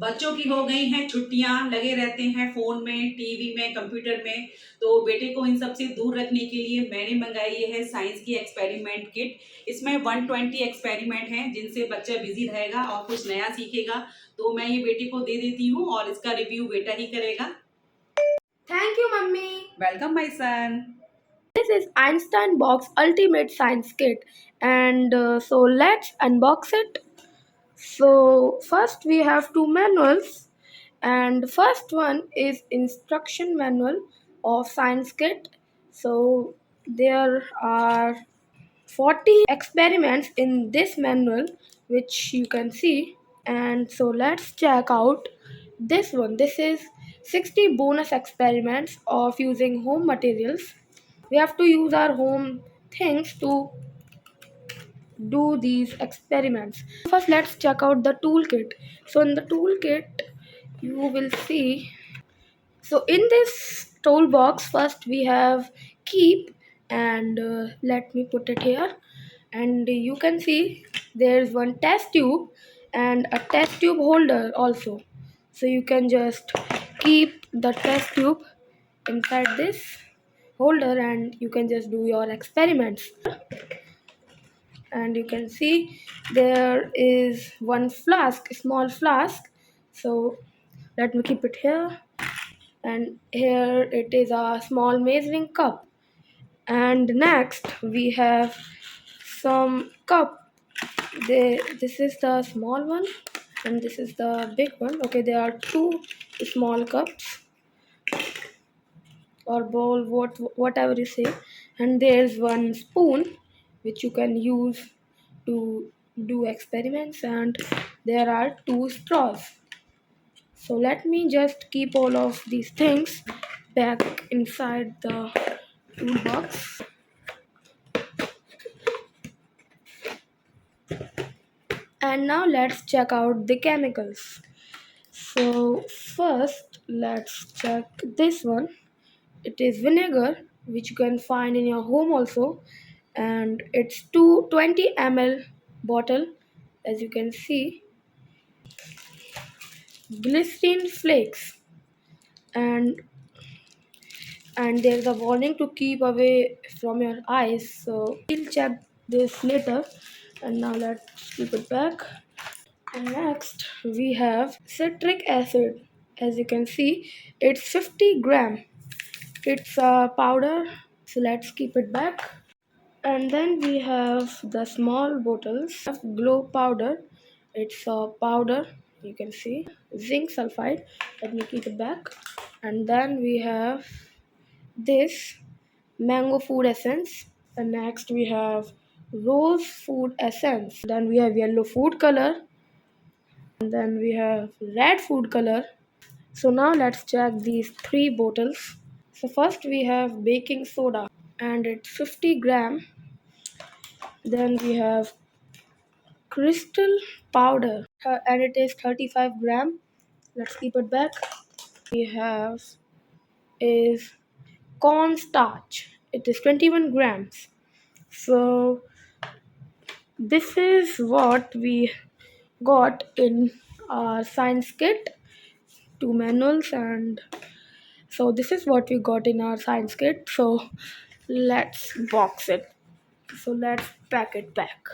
बच्चों की हो गई हैं छुट्टियां, लगे रहते हैं फोन में, टीवी में, कंप्यूटर में। तो बेटे को इन सब से दूर रखने के लिए मैंने मंगाई है साइंस की एक्सपेरिमेंट किट। इसमें 120 एक्सपेरिमेंट हैं जिनसे बच्चा बिजी रहेगा और कुछ नया सीखेगा। तो मैं ये बेटे को दे देती हूँ और इसका रिव्यू बेटा ही करेगा। Thank you, Mummy. Welcome my son. This is Einstein Box Ultimate Science Kit, and so let's unbox it. So first we have two manuals, and first one is instruction manual of Science Kit. So there are 40 experiments in this manual, which you can see. And so let's check out this one. This is 60 bonus experiments of using home materials. We have to use our home things to do these experiments. First, let's check out the toolkit. So in the toolkit, you will see, so in this toolbox, first we have keep, and let me put it here, and you can see there's one test tube and a test tube holder also. So you can just keep the test tube inside this holder and you can just do your experiments. And you can see there is one flask, small flask. So let me keep it here, and here it is a small measuring cup. And next we have some cup. This is the small one and this is the big one. Okay, there are two small cups or bowl, whatever you say. And there's one spoon which you can use to do experiments, and there are two straws. So let me just keep all of these things back inside the toolbox. And now let's check out the chemicals. So first let's check this one. It is vinegar, which you can find in your home also, and it's 220 ml bottle, as you can see. Glycerin flakes, and there's a warning to keep away from your eyes, so we'll check this later. And now let's keep it back. And next we have citric acid. As you can see, it's 50 gram. It's a powder, so let's keep it back. And then we have the small bottles of glow powder. It's a powder, you can see. Zinc sulfide. Let me keep it back. And then we have this mango food essence. And next we have rose food essence. Then we have yellow food color. And then we have red food color. So now let's check these three bottles. So first we have baking soda and it's 50 gram. Then we have crystal powder and it is 35 gram. Let's keep it back. We have is cornstarch. It is 21 grams. So this is what we got in our science kit, two manuals, and so this is what we got in our science kit. So let's box it. So let's pack it back.